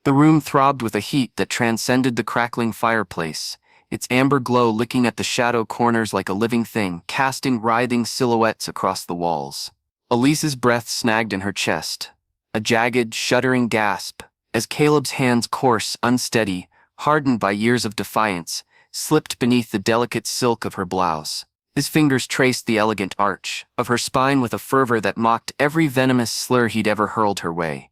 The room throbbed with a heat that transcended the crackling fireplace, its amber glow licking at the shadow corners like a living thing, casting writhing silhouettes across the walls. Elise's breath snagged in her chest, a jagged, shuddering gasp, as Caleb's hands, coarse, unsteady, hardened by years of defiance, slipped beneath the delicate silk of her blouse. His fingers traced the elegant arch of her spine with a fervor that mocked every venomous slur he'd ever hurled her way.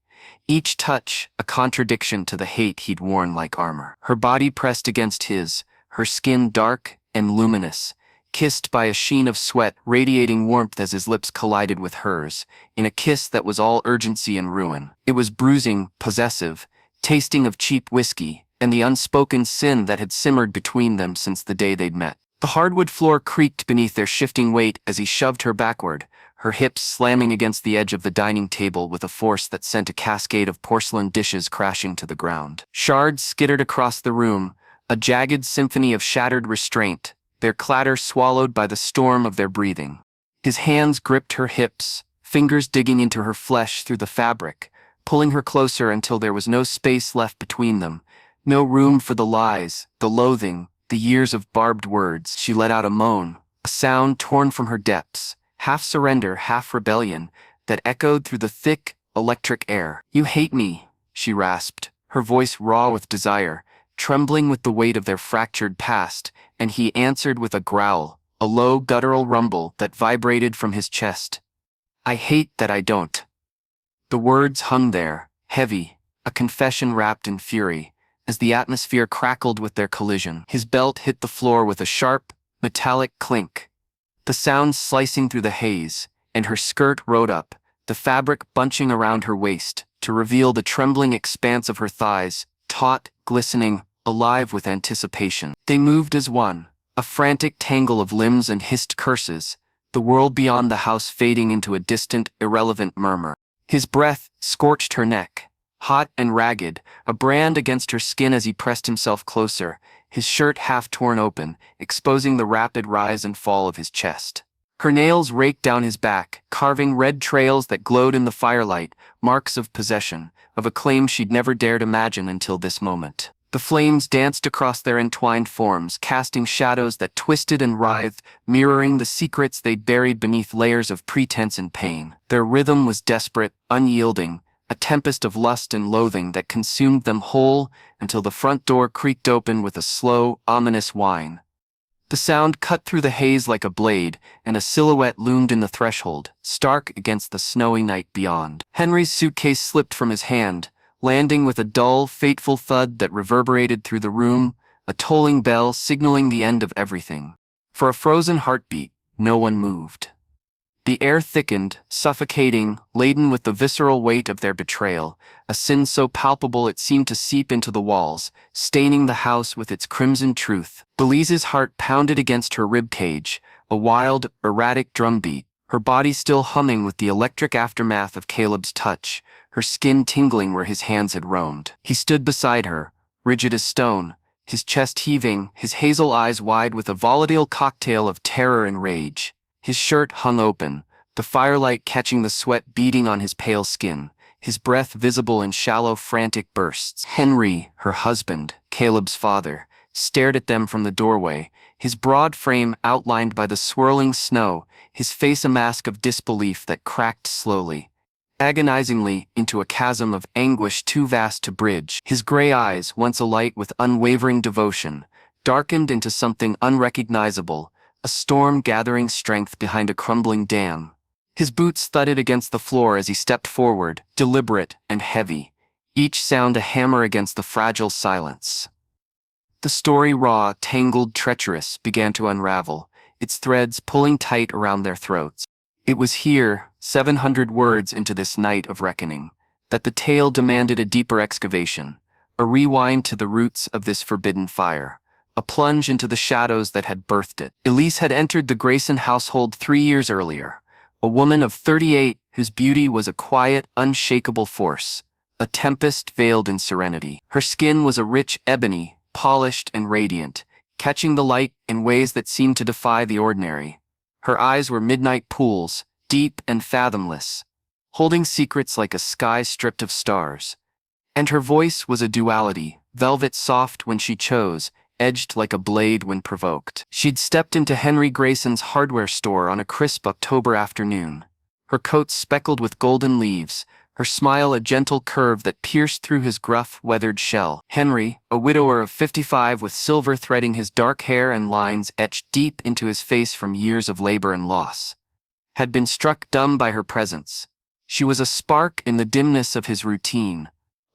Each touch a contradiction to the hate he'd worn like armor. Her body pressed against his, her skin dark and luminous, kissed by a sheen of sweat radiating warmth as his lips collided with hers, in a kiss that was all urgency and ruin. It was bruising, possessive, tasting of cheap whiskey, and the unspoken sin that had simmered between them since the day they'd met. The hardwood floor creaked beneath their shifting weight as he shoved her backward, her hips slamming against the edge of the dining table with a force that sent a cascade of porcelain dishes crashing to the ground. Shards skittered across the room, a jagged symphony of shattered restraint, their clatter swallowed by the storm of their breathing. His hands gripped her hips, fingers digging into her flesh through the fabric, pulling her closer until there was no space left between them, no room for the lies, the loathing, the years of barbed words. She let out a moan, a sound torn from her depths, half surrender, half rebellion, that echoed through the thick, electric air. "You hate me," she rasped, her voice raw with desire, trembling with the weight of their fractured past, and he answered with a growl, a low guttural rumble that vibrated from his chest. "I hate that I don't." The words hung there, heavy, a confession wrapped in fury, as the atmosphere crackled with their collision. His belt hit the floor with a sharp, metallic clink, the sound slicing through the haze, and her skirt rode up, the fabric bunching around her waist, to reveal the trembling expanse of her thighs, taut, glistening, alive with anticipation. They moved as one, a frantic tangle of limbs and hissed curses, the world beyond the house fading into a distant, irrelevant murmur. His breath scorched her neck, hot and ragged, a brand against her skin as he pressed himself closer, his shirt half torn open, exposing the rapid rise and fall of his chest. Her nails raked down his back, carving red trails that glowed in the firelight, marks of possession, of a claim she'd never dared imagine until this moment. The flames danced across their entwined forms, casting shadows that twisted and writhed, mirroring the secrets they'd buried beneath layers of pretense and pain. Their rhythm was desperate, unyielding, a tempest of lust and loathing that consumed them whole until the front door creaked open with a slow, ominous whine. The sound cut through the haze like a blade, and a silhouette loomed in the threshold, stark against the snowy night beyond. Henry's suitcase slipped from his hand, landing with a dull, fateful thud that reverberated through the room, a tolling bell signaling the end of everything. For a frozen heartbeat, no one moved. The air thickened, suffocating, laden with the visceral weight of their betrayal, a sin so palpable it seemed to seep into the walls, staining the house with its crimson truth. Belize's heart pounded against her ribcage, a wild, erratic drumbeat, her body still humming with the electric aftermath of Caleb's touch, her skin tingling where his hands had roamed. He stood beside her, rigid as stone, his chest heaving, his hazel eyes wide with a volatile cocktail of terror and rage. His shirt hung open, the firelight catching the sweat beading on his pale skin, his breath visible in shallow, frantic bursts. Henry, her husband, Caleb's father, stared at them from the doorway, his broad frame outlined by the swirling snow, his face a mask of disbelief that cracked slowly, agonizingly, into a chasm of anguish too vast to bridge. His gray eyes, once alight with unwavering devotion, darkened into something unrecognizable, a storm gathering strength behind a crumbling dam. His boots thudded against the floor as he stepped forward, deliberate and heavy, each sound a hammer against the fragile silence. The story, raw, tangled, treacherous, began to unravel, its threads pulling tight around their throats. It was here, 700 words into this night of reckoning, that the tale demanded a deeper excavation, a rewind to the roots of this forbidden fire, a plunge into the shadows that had birthed it. Elise had entered the Grayson household 3 years earlier, a woman of 38 whose beauty was a quiet, unshakable force, a tempest veiled in serenity. Her skin was a rich ebony, polished and radiant, catching the light in ways that seemed to defy the ordinary. Her eyes were midnight pools, deep and fathomless, holding secrets like a sky stripped of stars. And her voice was a duality, velvet soft when she chose, edged like a blade when provoked. She'd stepped into Henry Grayson's hardware store on a crisp October afternoon. Her coat speckled with golden leaves, her smile a gentle curve that pierced through his gruff, weathered shell. Henry, a widower of 55 with silver threading his dark hair and lines etched deep into his face from years of labor and loss, had been struck dumb by her presence. She was a spark in the dimness of his routine,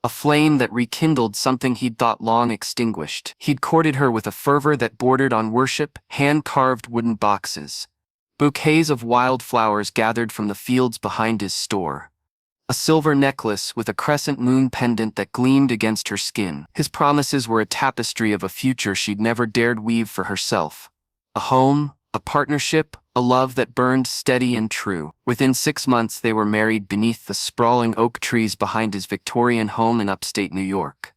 a flame that rekindled something he'd thought long extinguished. He'd courted her with a fervor that bordered on worship, hand-carved wooden boxes, bouquets of wild flowers gathered from the fields behind his store, a silver necklace with a crescent moon pendant that gleamed against her skin. His promises were a tapestry of a future she'd never dared weave for herself. A home, a partnership, a love that burned steady and true. Within 6 months they were married beneath the sprawling oak trees behind his Victorian home in upstate New York.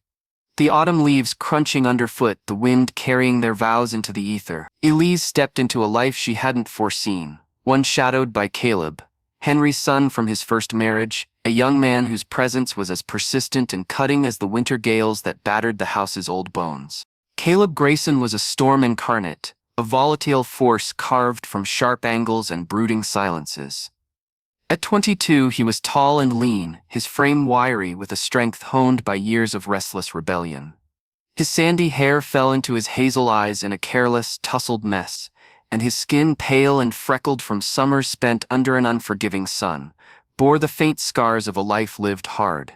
The autumn leaves crunching underfoot, the wind carrying their vows into the ether. Elise stepped into a life she hadn't foreseen, one shadowed by Caleb, Henry's son from his first marriage, a young man whose presence was as persistent and cutting as the winter gales that battered the house's old bones. Caleb Grayson was a storm incarnate, a volatile force carved from sharp angles and brooding silences. At 22, he was tall and lean, his frame wiry with a strength honed by years of restless rebellion. His sandy hair fell into his hazel eyes in a careless, tousled mess, and his skin, pale and freckled from summers spent under an unforgiving sun, bore the faint scars of a life lived hard.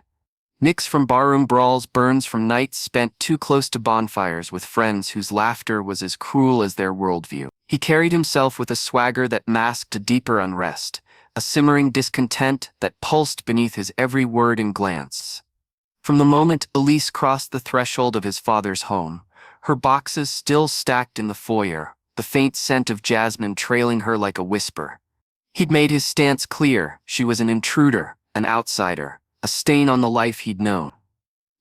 Nicks from barroom brawls, burns from nights spent too close to bonfires with friends whose laughter was as cruel as their worldview. He carried himself with a swagger that masked a deeper unrest, a simmering discontent that pulsed beneath his every word and glance. From the moment Elise crossed the threshold of his father's home, her boxes still stacked in the foyer, the faint scent of jasmine trailing her like a whisper, he'd made his stance clear: she was an intruder, an outsider, a stain on the life he'd known.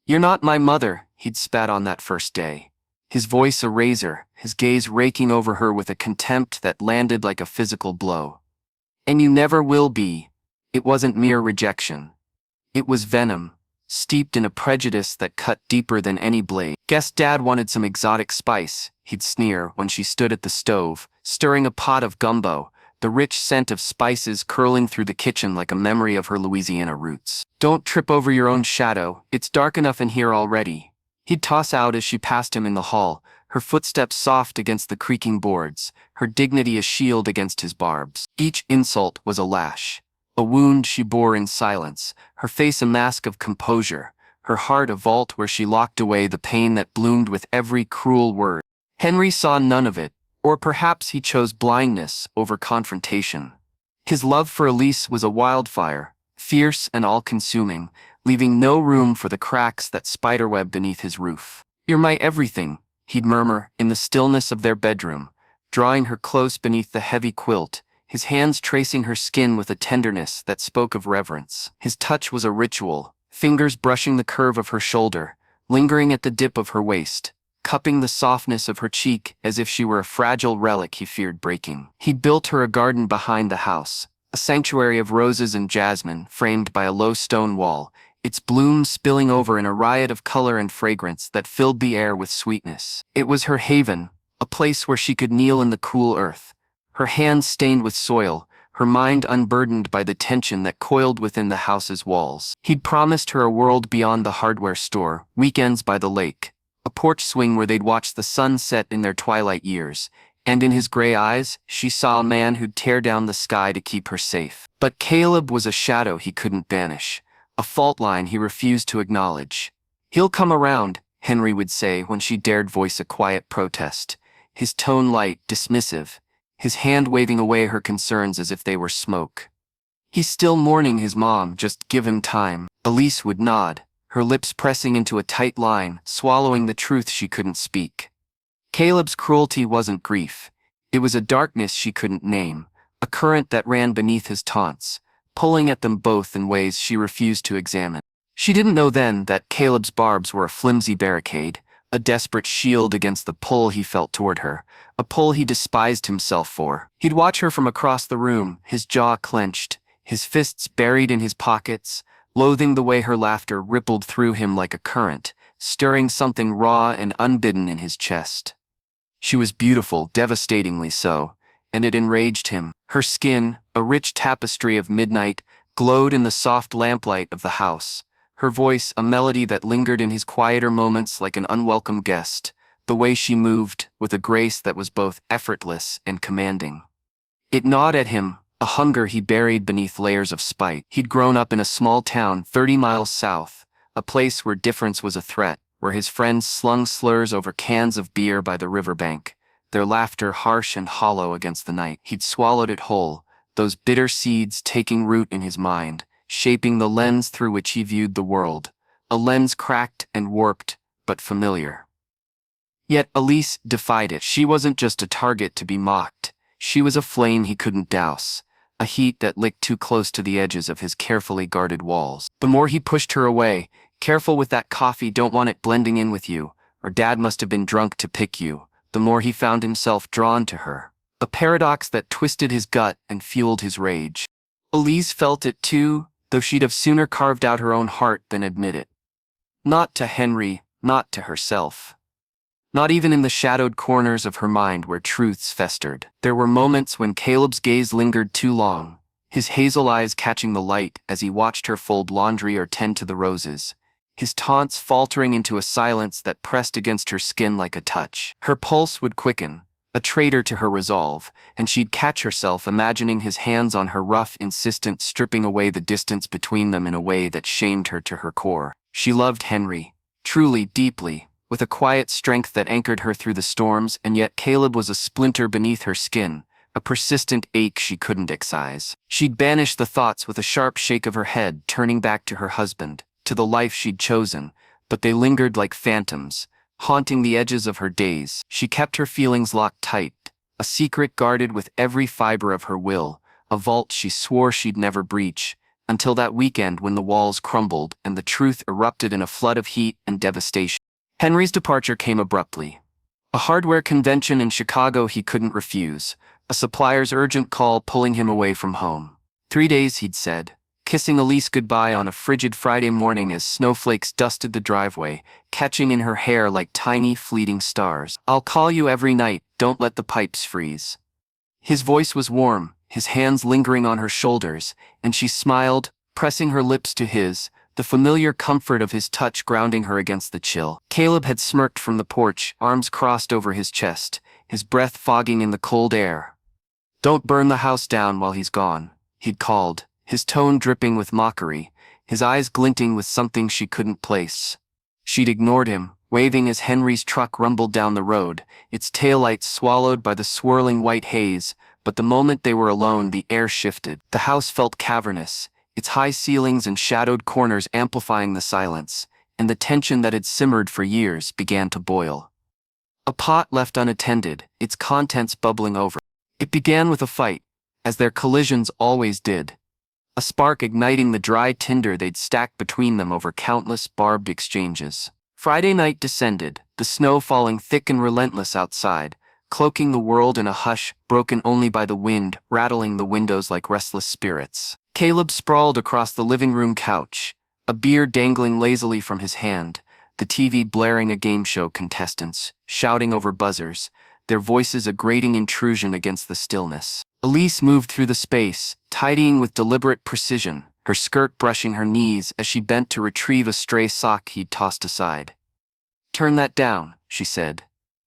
"You're not my mother," he'd spat on that first day, his voice a razor, his gaze raking over her with a contempt that landed like a physical blow. "And you never will be." It wasn't mere rejection. It was venom, steeped in a prejudice that cut deeper than any blade. "Guess Dad wanted some exotic spice," he'd sneer when she stood at the stove, stirring a pot of gumbo, the rich scent of spices curling through the kitchen like a memory of her Louisiana roots. "Don't trip over your own shadow, it's dark enough in here already," he'd toss out as she passed him in the hall, her footsteps soft against the creaking boards, her dignity a shield against his barbs. Each insult was a lash, a wound she bore in silence, her face a mask of composure, her heart a vault where she locked away the pain that bloomed with every cruel word. Henry saw none of it, or perhaps he chose blindness over confrontation. His love for Elise was a wildfire, fierce and all-consuming, leaving no room for the cracks that spiderweb beneath his roof. "You're my everything," he'd murmur in the stillness of their bedroom, drawing her close beneath the heavy quilt, his hands tracing her skin with a tenderness that spoke of reverence. His touch was a ritual, fingers brushing the curve of her shoulder, lingering at the dip of her waist, cupping the softness of her cheek as if she were a fragile relic he feared breaking. He built her a garden behind the house, a sanctuary of roses and jasmine framed by a low stone wall, its blooms spilling over in a riot of color and fragrance that filled the air with sweetness. It was her haven, a place where she could kneel in the cool earth, her hands stained with soil, her mind unburdened by the tension that coiled within the house's walls. He'd promised her a world beyond the hardware store, weekends by the lake, a porch swing where they'd watch the sun set in their twilight years, and in his gray eyes, she saw a man who'd tear down the sky to keep her safe. But Caleb was a shadow he couldn't banish, a fault line he refused to acknowledge. "He'll come around," Henry would say when she dared voice a quiet protest, his tone light, dismissive, his hand waving away her concerns as if they were smoke. "He's still mourning his mom, just give him time." Elise would nod, her lips pressing into a tight line, swallowing the truth she couldn't speak. Caleb's cruelty wasn't grief. It was a darkness she couldn't name, a current that ran beneath his taunts, pulling at them both in ways she refused to examine. She didn't know then that Caleb's barbs were a flimsy barricade, a desperate shield against the pull he felt toward her, a pull he despised himself for. He'd watch her from across the room, his jaw clenched, his fists buried in his pockets, loathing the way her laughter rippled through him like a current, stirring something raw and unbidden in his chest. She was beautiful, devastatingly so, and it enraged him. Her skin, a rich tapestry of midnight, glowed in the soft lamplight of the house. Her voice, a melody that lingered in his quieter moments like an unwelcome guest. The way she moved, with a grace that was both effortless and commanding. It gnawed at him, a hunger he buried beneath layers of spite. He'd grown up in a small town 30 miles south, a place where difference was a threat, where his friends slung slurs over cans of beer by the riverbank, their laughter harsh and hollow against the night. He'd swallowed it whole, those bitter seeds taking root in his mind, shaping the lens through which he viewed the world, a lens cracked and warped, but familiar. Yet Elise defied it. She wasn't just a target to be mocked. She was a flame he couldn't douse, a heat that licked too close to the edges of his carefully guarded walls. The more he pushed her away, careful with that coffee, don't want it blending in with you, or Dad must have been drunk to pick you, the more he found himself drawn to her. A paradox that twisted his gut and fueled his rage. Elise felt it too, though she'd have sooner carved out her own heart than admit it. Not to Henry, not to herself. Not even in the shadowed corners of her mind where truths festered. There were moments when Caleb's gaze lingered too long, his hazel eyes catching the light as he watched her fold laundry or tend to the roses, his taunts faltering into a silence that pressed against her skin like a touch. Her pulse would quicken, a traitor to her resolve, and she'd catch herself imagining his hands on her rough, insistent, stripping away the distance between them in a way that shamed her to her core. She loved Henry, truly, deeply, with a quiet strength that anchored her through the storms, and yet Caleb was a splinter beneath her skin, a persistent ache she couldn't excise. She'd banish the thoughts with a sharp shake of her head, turning back to her husband, to the life she'd chosen, but they lingered like phantoms, haunting the edges of her days. She kept her feelings locked tight, a secret guarded with every fiber of her will, a vault she swore she'd never breach, until that weekend when the walls crumbled and the truth erupted in a flood of heat and devastation. Henry's departure came abruptly. A hardware convention in Chicago he couldn't refuse, a supplier's urgent call pulling him away from home. 3 days, he'd said, kissing Elise goodbye on a frigid Friday morning as snowflakes dusted the driveway, catching in her hair like tiny, fleeting stars. "I'll call you every night, don't let the pipes freeze." His voice was warm, his hands lingering on her shoulders, and she smiled, pressing her lips to his, the familiar comfort of his touch grounding her against the chill. Caleb had smirked from the porch, arms crossed over his chest, his breath fogging in the cold air. "Don't burn the house down while he's gone," he'd called, his tone dripping with mockery, his eyes glinting with something she couldn't place. She'd ignored him, waving as Henry's truck rumbled down the road, its taillights swallowed by the swirling white haze, but the moment they were alone the air shifted. The house felt cavernous, its high ceilings and shadowed corners amplifying the silence, and the tension that had simmered for years began to boil. A pot left unattended, its contents bubbling over. It began with a fight, as their collisions always did, a spark igniting the dry tinder they'd stacked between them over countless barbed exchanges. Friday night descended, the snow falling thick and relentless outside, cloaking the world in a hush broken only by the wind rattling the windows like restless spirits. Caleb sprawled across the living room couch, a beer dangling lazily from his hand, the TV blaring a game show contestants, shouting over buzzers, their voices a grating intrusion against the stillness. Elise moved through the space, tidying with deliberate precision, her skirt brushing her knees as she bent to retrieve a stray sock he'd tossed aside. "Turn that down," she said,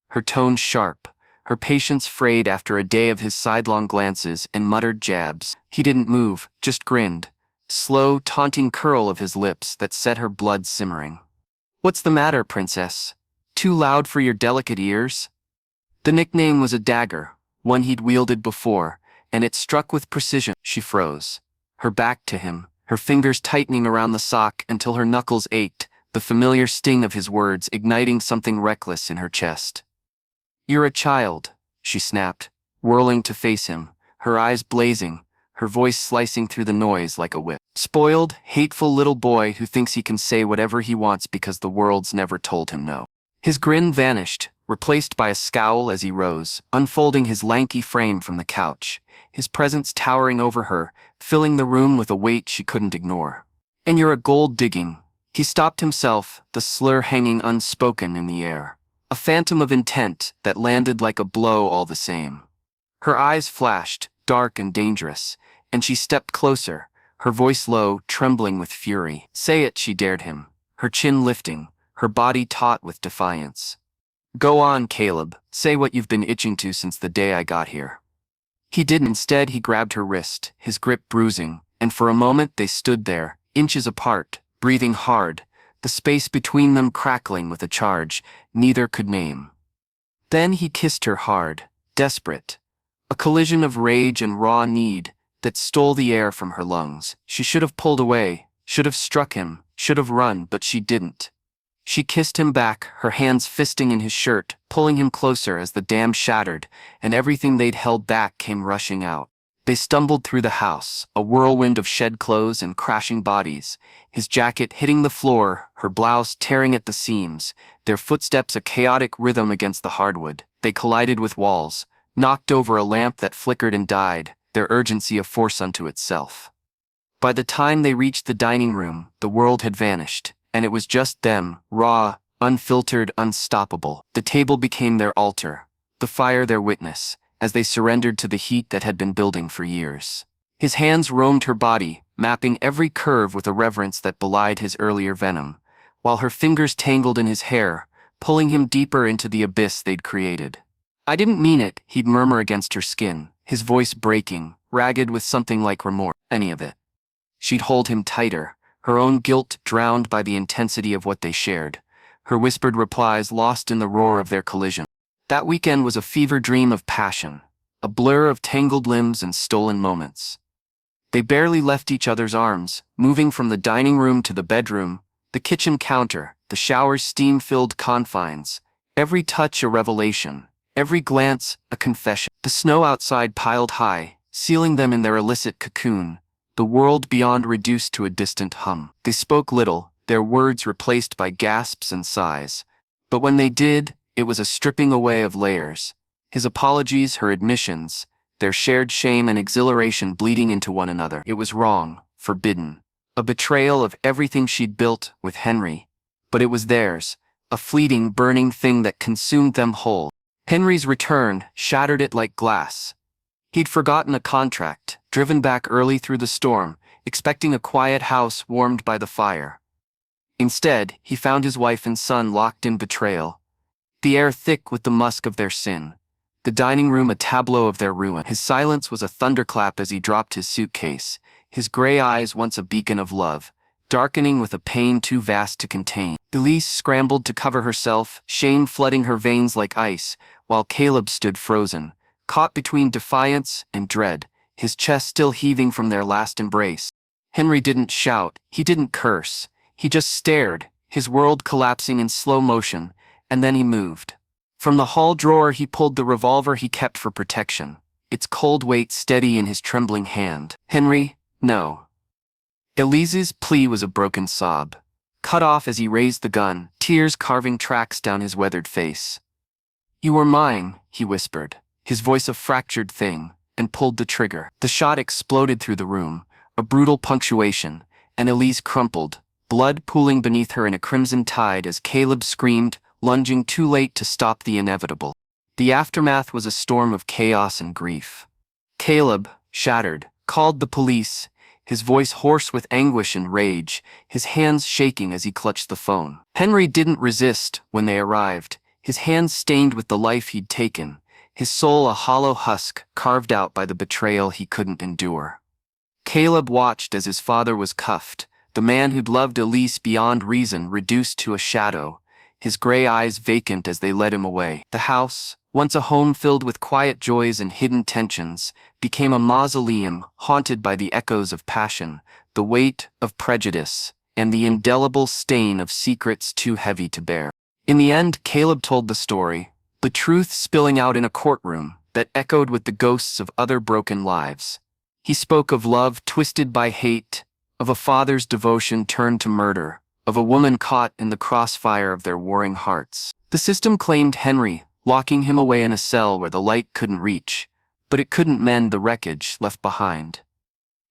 her tone sharp, her patience frayed after a day of his sidelong glances and muttered jabs. He didn't move, just grinned, slow, taunting curl of his lips that set her blood simmering. "What's the matter, princess? Too loud for your delicate ears?" The nickname was a dagger, one he'd wielded before, and it struck with precision. She froze, her back to him, her fingers tightening around the sock until her knuckles ached, the familiar sting of his words igniting something reckless in her chest. "You're a child," she snapped, whirling to face him, her eyes blazing, her voice slicing through the noise like a whip. "Spoiled, hateful little boy who thinks he can say whatever he wants because the world's never told him no." His grin vanished, replaced by a scowl as he rose, unfolding his lanky frame from the couch, his presence towering over her, filling the room with a weight she couldn't ignore. And you're a gold digging. He stopped himself, the slur hanging unspoken in the air. A phantom of intent that landed like a blow all the same. Her eyes flashed, dark and dangerous, and she stepped closer, her voice low, trembling with fury. Say it, she dared him, her chin lifting, her body taut with defiance. Go on, Caleb, say what you've been itching to since the day I got here. He didn't. Instead, he grabbed her wrist, his grip bruising, and for a moment they stood there, inches apart, breathing hard, the space between them crackling with a charge neither could name. Then he kissed her hard, desperate. A collision of rage and raw need that stole the air from her lungs. She should have pulled away, should have struck him, should have run, but she didn't. She kissed him back, her hands fisting in his shirt, pulling him closer as the dam shattered, and everything they'd held back came rushing out. They stumbled through the house, a whirlwind of shed clothes and crashing bodies, his jacket hitting the floor, her blouse tearing at the seams, their footsteps a chaotic rhythm against the hardwood. They collided with walls, knocked over a lamp that flickered and died, their urgency a force unto itself. By the time they reached the dining room, the world had vanished, and it was just them, raw, unfiltered, unstoppable. The table became their altar, the fire their witness, as they surrendered to the heat that had been building for years. His hands roamed her body, mapping every curve with a reverence that belied his earlier venom, while her fingers tangled in his hair, pulling him deeper into the abyss they'd created. I didn't mean it, he'd murmur against her skin, his voice breaking, ragged with something like remorse. Any of it. She'd hold him tighter, her own guilt drowned by the intensity of what they shared, her whispered replies lost in the roar of their collision. That weekend was a fever dream of passion, a blur of tangled limbs and stolen moments. They barely left each other's arms, moving from the dining room to the bedroom, the kitchen counter, the shower's steam-filled confines, every touch a revelation, every glance a confession. The snow outside piled high, sealing them in their illicit cocoon, the world beyond reduced to a distant hum. They spoke little, their words replaced by gasps and sighs. But when they did, it was a stripping away of layers. His apologies, her admissions, their shared shame and exhilaration bleeding into one another. It was wrong, forbidden, a betrayal of everything she'd built with Henry. But it was theirs, a fleeting, burning thing that consumed them whole. Henry's return shattered it like glass. He'd forgotten a contract, driven back early through the storm, expecting a quiet house warmed by the fire. Instead, he found his wife and son locked in betrayal, the air thick with the musk of their sin, the dining room a tableau of their ruin. His silence was a thunderclap as he dropped his suitcase, his gray eyes once a beacon of love, darkening with a pain too vast to contain. Elise scrambled to cover herself, shame flooding her veins like ice, while Caleb stood frozen, caught between defiance and dread, his chest still heaving from their last embrace. Henry didn't shout, he didn't curse, he just stared, his world collapsing in slow motion, and then he moved. From the hall drawer he pulled the revolver he kept for protection, its cold weight steady in his trembling hand. Henry, no. Elise's plea was a broken sob, cut off as he raised the gun, tears carving tracks down his weathered face. You were mine, he whispered, his voice a fractured thing, and pulled the trigger. The shot exploded through the room, a brutal punctuation, and Elise crumpled, blood pooling beneath her in a crimson tide as Caleb screamed, lunging too late to stop the inevitable. The aftermath was a storm of chaos and grief. Caleb, shattered, called the police, his voice hoarse with anguish and rage, his hands shaking as he clutched the phone. Henry didn't resist when they arrived, his hands stained with the life he'd taken, his soul a hollow husk carved out by the betrayal he couldn't endure. Caleb watched as his father was cuffed, the man who'd loved Elise beyond reason reduced to a shadow, his gray eyes vacant as they led him away. The house, once a home filled with quiet joys and hidden tensions, became a mausoleum haunted by the echoes of passion, the weight of prejudice, and the indelible stain of secrets too heavy to bear. In the end, Caleb told the story, the truth spilling out in a courtroom that echoed with the ghosts of other broken lives. He spoke of love twisted by hate, of a father's devotion turned to murder, of a woman caught in the crossfire of their warring hearts. The system claimed Henry, locking him away in a cell where the light couldn't reach, but it couldn't mend the wreckage left behind.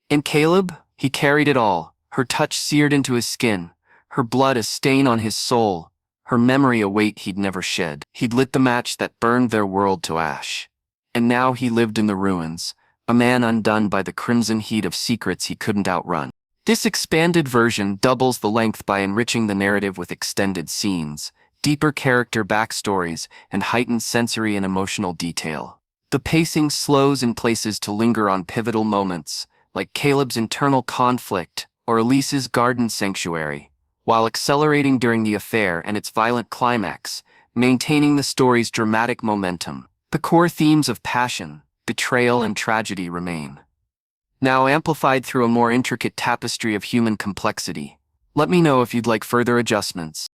And Caleb, he carried it all, her touch seared into his skin, her blood a stain on his soul, her memory a weight he'd never shed. He'd lit the match that burned their world to ash. And now he lived in the ruins, a man undone by the crimson heat of secrets he couldn't outrun. This expanded version doubles the length by enriching the narrative with extended scenes, deeper character backstories, and heightened sensory and emotional detail. The pacing slows in places to linger on pivotal moments, like Caleb's internal conflict or Elise's garden sanctuary, while accelerating during the affair and its violent climax, maintaining the story's dramatic momentum. The core themes of passion, betrayal, and tragedy remain, now amplified through a more intricate tapestry of human complexity. Let me know if you'd like further adjustments.